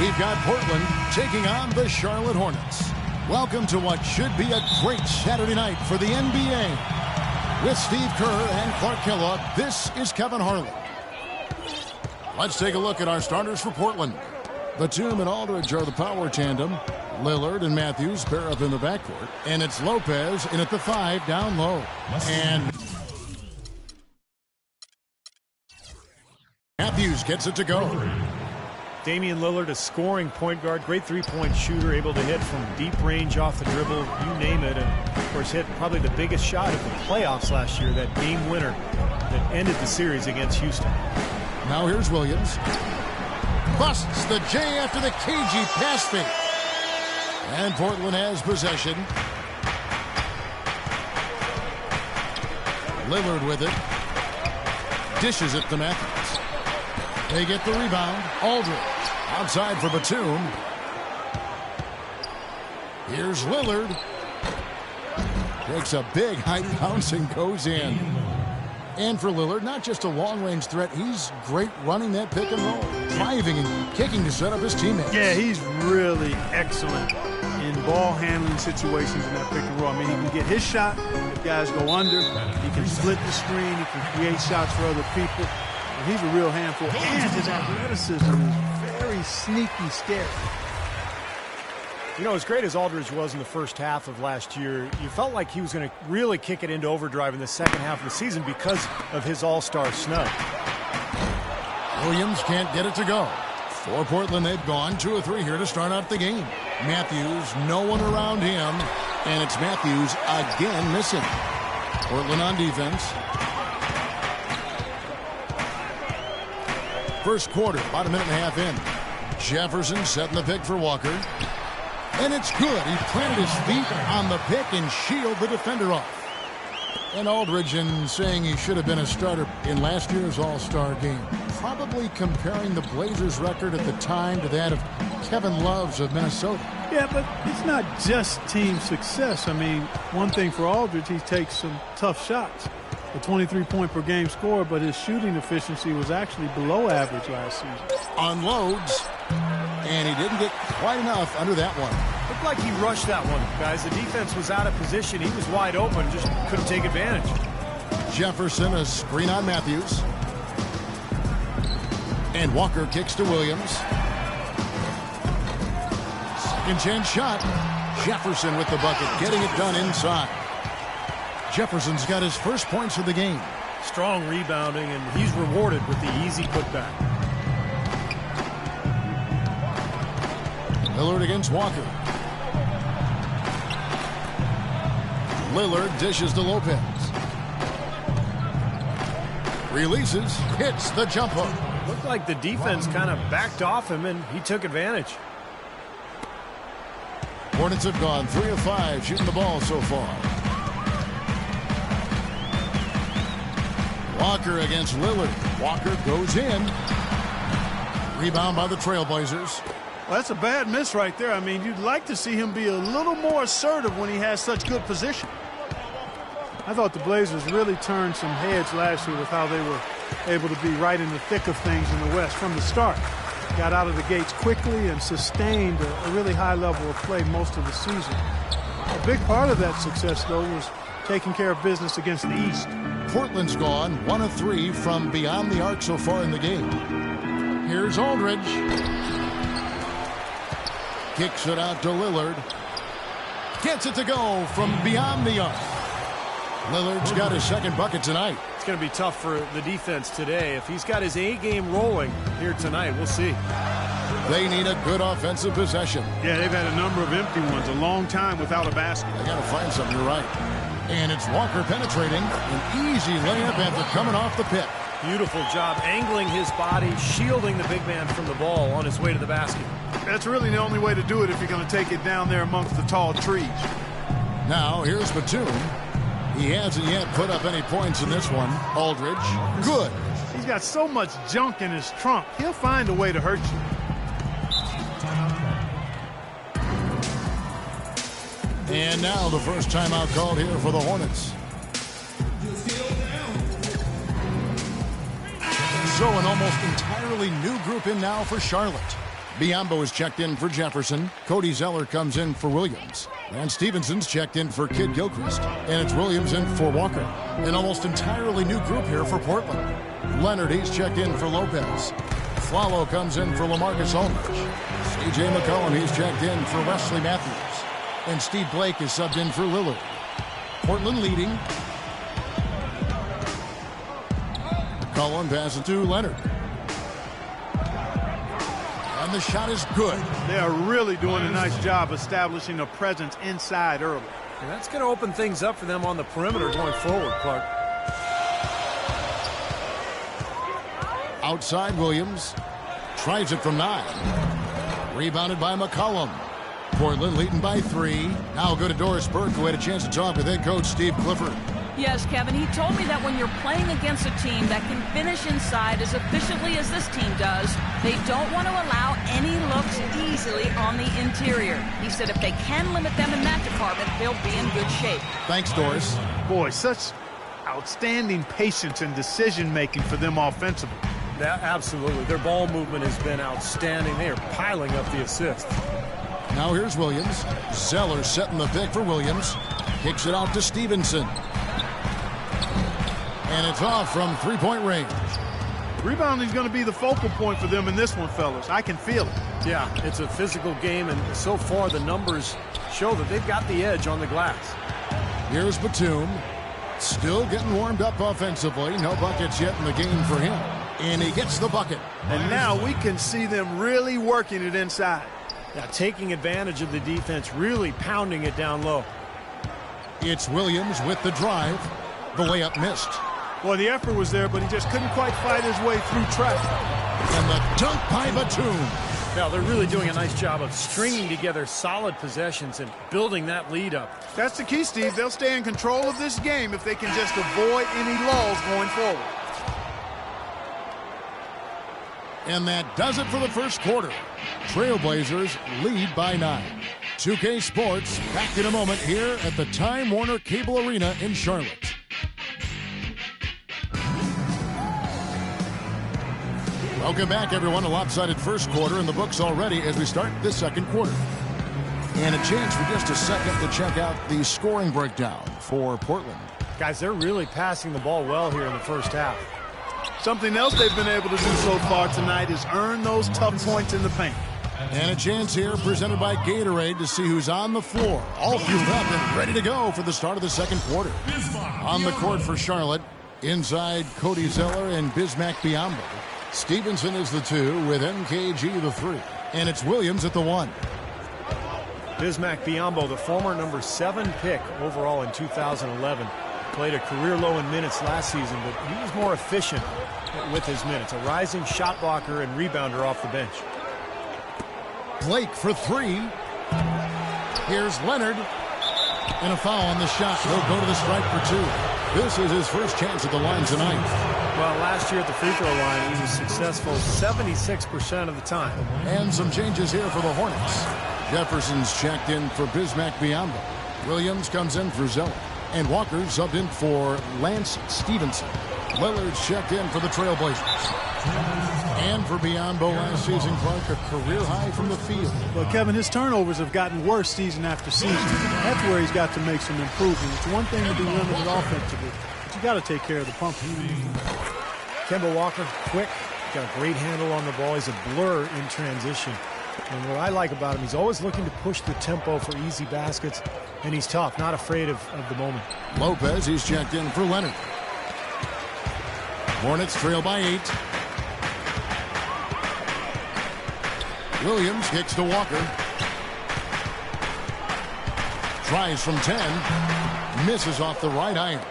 We've got Portland taking on the Charlotte Hornets. Welcome to what should be a great Saturday night for the NBA. With Steve Kerr and Clark Kellogg, this is Kevin Harlan. Let's take a look at our starters for Portland. Batum and Aldridge are the power tandem. Lillard and Matthews pair up in the backcourt. And it's Lopez in at the 5 down low. And Matthews gets it to go. Damian Lillard, a scoring point guard, great three-point shooter, able to hit from deep range off the dribble, you name it. And, of course, hit probably the biggest shot of the playoffs last year, that game winner that ended the series against Houston. Now here's Williams. Busts the J after the cagey pass fake. And Portland has possession. Lillard with it. Dishes it to Matthews. They get the rebound. Aldridge outside for Batum. Here's Lillard. Takes a big high bounce and goes in. And for Lillard, not just a long-range threat, he's great running that pick and roll, driving and kicking to set up his teammates. Yeah, he's really excellent in ball handling situations in that pick and roll. I mean, he can get his shot if guys go under. He can split the screen. He can create shots for other people. And he's a real handful. And his athleticism is very sneaky, scary. You know, as great as Aldridge was in the first half of last year, you felt like he was going to really kick it into overdrive in the second half of the season because of his all-star snub. Williams can't get it to go. For Portland, they've gone 2 of 3 here to start out the game. Matthews, no one around him, and it's Matthews again missing. Portland on defense. First quarter, about a minute and a half in. Jefferson setting the pick for Walker. And it's good. He planted his feet on the pick and shielded the defender off. And Aldridge, in saying he should have been a starter in last year's All-Star game, probably comparing the Blazers' record at the time to that of Kevin Love's of Minnesota. Yeah, but it's not just team success. I mean, one thing for Aldridge, he takes some tough shots. A 23-point-per-game scorer, but his shooting efficiency was actually below average last season. Unloads. And he didn't get quite enough under that one. Looked like he rushed that one, guys. The defense was out of position. He was wide open, just couldn't take advantage. Jefferson, a screen on Matthews. And Walker kicks to Williams. Second chance shot. Jefferson with the bucket, getting it done inside. Jefferson's got his first points of the game. Strong rebounding, and he's rewarded with the easy putback. Lillard against Walker. Lillard dishes to Lopez. Releases, hits the jump hook. Looked like the defense kind of backed off him, and he took advantage. Hornets have gone 3 of 5 shooting the ball so far. Walker against Lillard. Walker goes in. Rebound by the Trailblazers. Well, that's a bad miss right there. I mean, you'd like to see him be a little more assertive when he has such good position. I thought the Blazers really turned some heads last year with how they were able to be right in the thick of things in the West from the start. Got out of the gates quickly and sustained a really high level of play most of the season. A big part of that success, though, was taking care of business against the East. Portland's gone 1 of 3 from beyond the arc so far in the game. Here's Aldridge. Kicks it out to Lillard. Gets it to go from beyond the arc. Lillard's got his second bucket tonight. It's going to be tough for the defense today. If he's got his A game rolling here tonight, we'll see. They need a good offensive possession. Yeah, they've had a number of empty ones, a long time without a basket. They got to find something, you're right. And it's Walker penetrating. An easy layup after coming off the pick. Beautiful job angling his body, shielding the big man from the ball on his way to the basket. That's really the only way to do it if you're going to take it down there amongst the tall trees. Now, here's Batum. He hasn't yet put up any points in this one. Aldridge, good. He's got so much junk in his trunk. He'll find a way to hurt you. And now the first timeout called here for the Hornets. So an almost entirely new group in now for Charlotte. Biyombo is checked in for Jefferson. Cody Zeller comes in for Williams. And Stevenson's checked in for Kid Gilchrist. And it's Williams in for Walker. An almost entirely new group here for Portland. Leonard, he's checked in for Lopez. Flalo comes in for LaMarcus Aldridge. C.J. McCollum, he's checked in for Wesley Matthews. And Steve Blake is subbed in for Lillard. Portland leading. McCollum passes to Leonard. And the shot is good. They are really doing a nice job establishing a presence inside early. And that's going to open things up for them on the perimeter going forward, Clark. Outside Williams. Tries it from 9. Rebounded by McCollum. Portland leading by 3. Now go to Doris Burke, who had a chance to talk with head coach Steve Clifford. Yes, Kevin, he told me that when you're playing against a team that can finish inside as efficiently as this team does, they don't want to allow any looks easily on the interior. He said if they can limit them in that department, they'll be in good shape. Thanks, Doris. Boy, such outstanding patience and decision-making for them offensively. Yeah, absolutely. Their ball movement has been outstanding. They are piling up the assists. Now here's Williams. Zeller setting the pick for Williams. Kicks it out to Stevenson. And it's off from three-point range. Rebounding is going to be the focal point for them in this one, fellas. I can feel it. Yeah, it's a physical game, and so far the numbers show that they've got the edge on the glass. Here's Batum. Still getting warmed up offensively. No buckets yet in the game for him. And he gets the bucket. And now we can see them really working it inside. Now taking advantage of the defense, really pounding it down low. It's Williams with the drive. The layup missed. Well, the effort was there, but he just couldn't quite fight his way through traffic. And the dunk by Batum. Now, they're really doing a nice job of stringing together solid possessions and building that lead up. That's the key, Steve. They'll stay in control of this game if they can just avoid any lulls going forward. And that does it for the first quarter. Trailblazers lead by 9. 2K Sports back in a moment here at the Time Warner Cable Arena in Charlotte. Welcome back, everyone. A lopsided first quarter in the books already as we start this second quarter. And a chance for just a second to check out the scoring breakdown for Portland. Guys, they're really passing the ball well here in the first half. Something else they've been able to do so far tonight is earn those tough points in the paint. And a chance here presented by Gatorade to see who's on the floor, all fueled up and ready to go for the start of the second quarter. On the court for Charlotte, inside Cody Zeller and Bismack Biyombo. Stevenson is the 2 with MKG the 3. And it's Williams at the 1. Bismack Biyombo, the former number 7 pick overall in 2011, played a career low in minutes last season, but he was more efficient with his minutes. A rising shot blocker and rebounder off the bench. Blake for 3. Here's Leonard. And a foul on the shot. He'll go to the strike for 2. This is his first chance at the line tonight. Well, last year at the free throw line, he was successful 76% of the time. And some changes here for the Hornets. Jefferson's checked in for Bismack Biyombo. Williams comes in for Zeller. And Walker subbed in for Lance Stevenson. Lillard's checked in for the Trailblazers. And for Biyombo last season, Clark, a career high from the field. Well, Kevin, his turnovers have gotten worse season after season. That's where he's got to make some improvement. It's one thing to be limited offensively, but you got to take care of the pump. Kemba Walker, quick, got a great handle on the ball. He's a blur in transition. And what I like about him, he's always looking to push the tempo for easy baskets, and he's tough, not afraid of the moment. Lopez, he's checked in for Leonard. Hornets trail by 8. Williams kicks to Walker. Tries from 10. Misses off the right iron.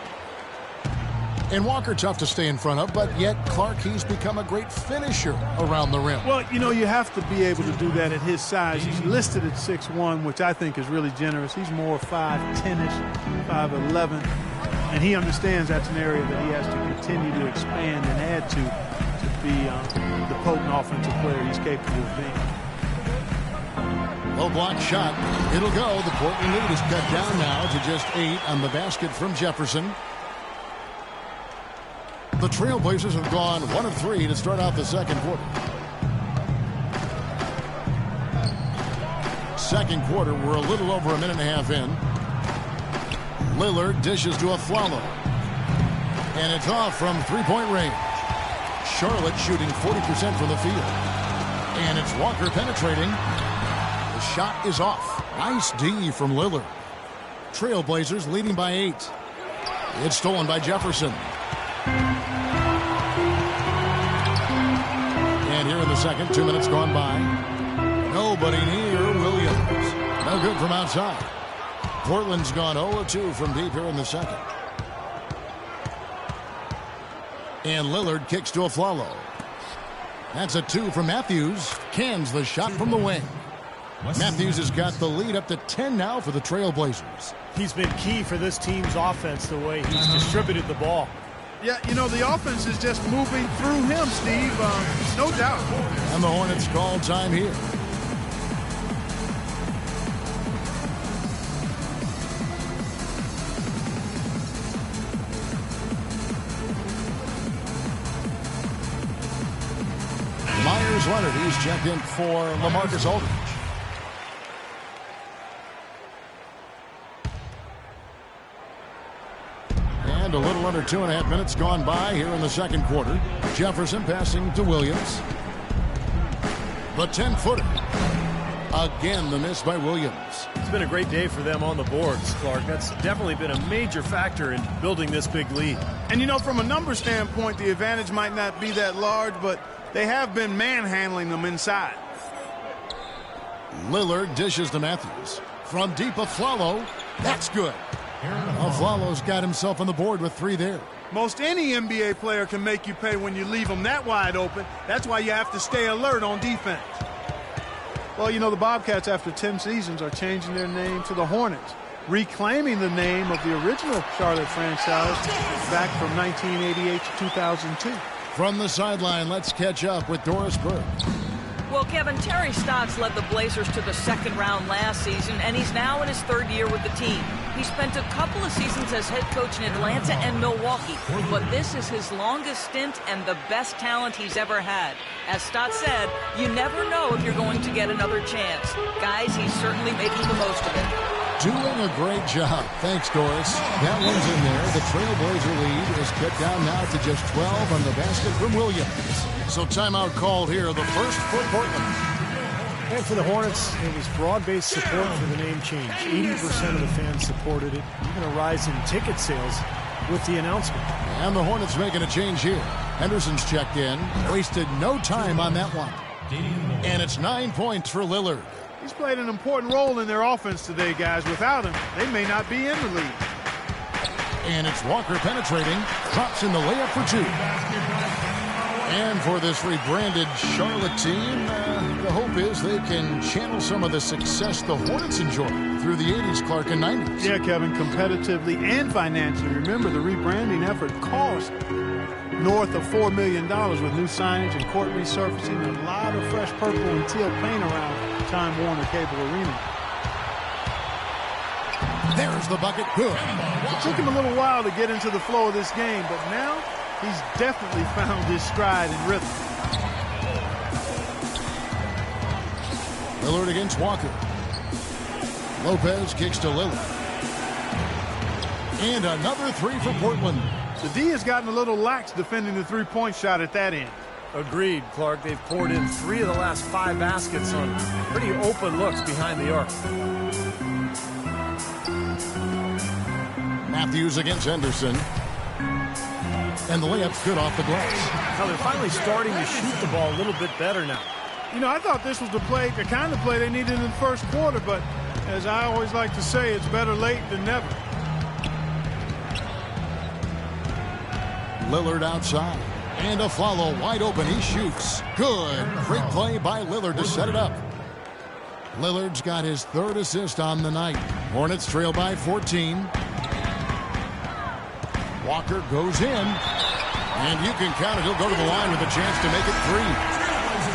And Walker tough to stay in front of, but yet Clark, he's become a great finisher around the rim. Well, you know, you have to be able to do that at his size. He's listed at 6'1", which I think is really generous. He's more 5'10"-ish, 5'11", and he understands that's an area that he has to continue to expand and add to be the potent offensive player he's capable of being. Low block shot. It'll go. The Portland lead is cut down now to just 8 on the basket from Jefferson. The Trailblazers have gone 1 of 3 to start out the second quarter. second quarter. We're a little over a minute and a half in. Lillard dishes to Afflalo. And it's off from three-point range. Charlotte shooting 40% from the field. And it's Walker penetrating. The shot is off. Nice D from Lillard. Trailblazers leading by 8. It's stolen by Jefferson. And here in the second, 2 minutes gone by. Nobody near Williams. No good from outside. Portland's gone 0-2 from deep here in the second. And Lillard kicks to Afflalo. That's a 2 from Matthews. Cans the shot from the wing. Matthews has got the lead up to 10 now for the Trailblazers. He's been key for this team's offense the way he's distributed the ball. Yeah, you know, the offense is just moving through him, Steve. No doubt. And the Hornets call time here. Myers Leonard, he's checked in for LaMarcus Aldridge. And a little under 2.5 minutes gone by here in the second quarter. Jefferson passing to Williams. The 10-footer. Again, the miss by Williams. It's been a great day for them on the boards, Clark. That's definitely been a major factor in building this big lead. And, you know, from a number standpoint, the advantage might not be that large, but they have been manhandling them inside. Lillard dishes to Matthews. From deep, Afflalo. That's good. Afflalo's got himself on the board with 3 there. Most any NBA player can make you pay when you leave them that wide open. That's why you have to stay alert on defense. Well, you know, the Bobcats, after 10 seasons, are changing their name to the Hornets, reclaiming the name of the original Charlotte franchise back from 1988 to 2002. From the sideline, let's catch up with Doris Burke. Well, Kevin, Terry Stotts led the Blazers to the second round last season, and he's now in his third year with the team. He spent a couple of seasons as head coach in Atlanta and Milwaukee, but this is his longest stint and the best talent he's ever had. As Stotts said, you never know if you're going to get another chance. Guys, he's certainly making the most of it. Doing a great job. Thanks, Doris. That one's in there. The Trailblazer lead is cut down now to just 12 on the basket from Williams. So timeout called here, the first for Portland. And for the Hornets, it was broad-based support for the name change. 80% of the fans supported it. Even a rise in ticket sales with the announcement. And the Hornets making a change here. Henderson's checked in. Wasted no time on that one. And it's 9 points for Lillard. He's played an important role in their offense today, guys. Without him, they may not be in the league. And it's Walker penetrating. Drops in the layup for 2. And for this rebranded Charlotte team, the hope is they can channel some of the success the Hornets enjoyed through the 80s, Clark, and 90s. Yeah, Kevin, competitively and financially. Remember, the rebranding effort cost north of $4 million with new signage and court resurfacing and a lot of fresh purple and teal paint around Time Warner Cable Arena. There's the bucket. Good. It took him a little while to get into the flow of this game, but now he's definitely found his stride and rhythm. Lillard against Walker. Lopez kicks to Lillard. And another 3 for Portland. The D has gotten a little lax defending the three-point shot at that end. Agreed, Clark. They've poured in 3 of the last 5 baskets on pretty open looks behind the arc. Matthews against Henderson. And the layup's good off the glass. Now they're finally starting to shoot the ball a little bit better now. You know, I thought this was the kind of play they needed in the first quarter, but as I always like to say, it's better late than never. Lillard outside. And Afflalo wide open. He shoots. Good. Great play by Lillard to set it up. Lillard's got his 3rd assist on the night. Hornets trail by 14. Walker goes in. And you can count it. He'll go to the line with a chance to make it 3.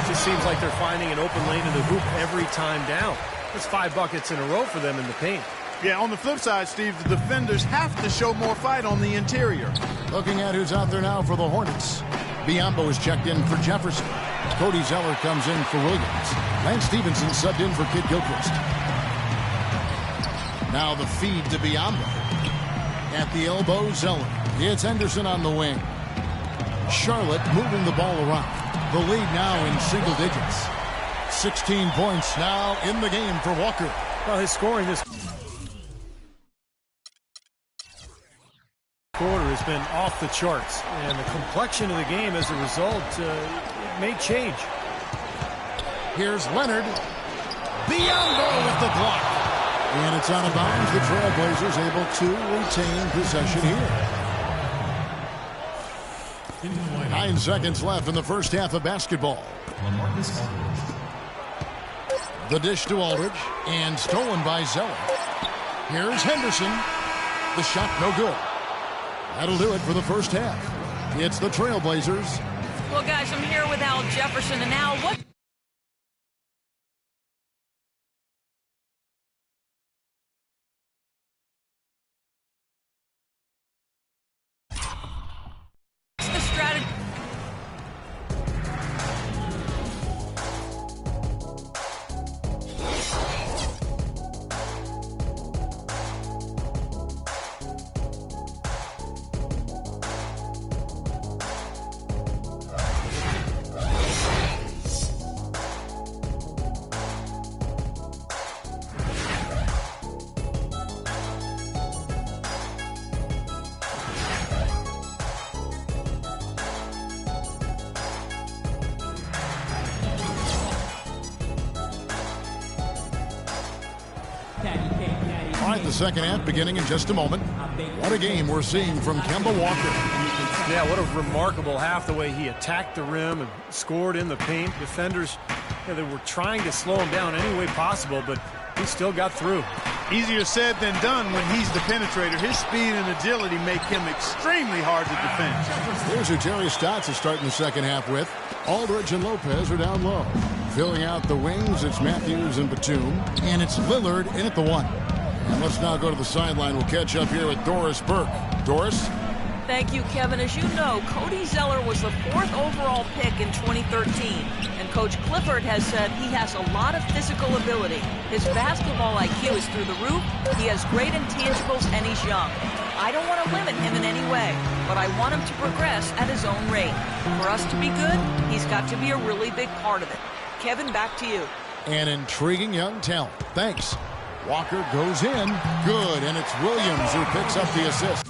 It just seems like they're finding an open lane in the hoop every time down. That's 5 buckets in a row for them in the paint. Yeah, on the flip side, Steve, the defenders have to show more fight on the interior. Looking at who's out there now for the Hornets. Biombo is checked in for Jefferson. Cody Zeller comes in for Williams. Lance Stevenson subbed in for Kid Gilchrist. Now the feed to Biombo. At the elbow, Zeller. It's Henderson on the wing. Charlotte moving the ball around. The lead now in single digits. 16 points now in the game for Walker. Well, his scoring this quarter has been off the charts, and the complexion of the game as a result may change. Here's Leonard. Biombo with the block. And it's out of bounds. The Trailblazers able to retain possession here. 9 seconds left in the first half of basketball. The dish to Aldridge, and stolen by Zeller. Here's Henderson. The shot no good. That'll do it for the first half. It's the Trailblazers. Well, guys, I'm here with Al Jefferson, and Al, what's the strategy? All right, the second half beginning in just a moment. What a game we're seeing from Kemba Walker. Yeah, what a remarkable half, the way he attacked the rim and scored in the paint. Defenders, they were trying to slow him down any way possible, but he still got through. Easier said than done when he's the penetrator. His speed and agility make him extremely hard to defend. Here's who Terry Stotts is starting the second half with. Aldridge and Lopez are down low. Filling out the wings, it's Matthews and Batum. And it's Lillard in at the 1. And let's now go to the sideline. We'll catch up here with Doris Burke. Doris? Thank you, Kevin. As you know, Cody Zeller was the 4th overall pick in 2013. And Coach Clifford has said he has a lot of physical ability. His basketball IQ is through the roof. He has great intangibles, and he's young. I don't want to limit him in any way, but I want him to progress at his own rate. For us to be good, he's got to be a really big part of it. Kevin, back to you. An intriguing young talent. Thanks. Walker goes in. Good. And it's Williams who picks up the assist.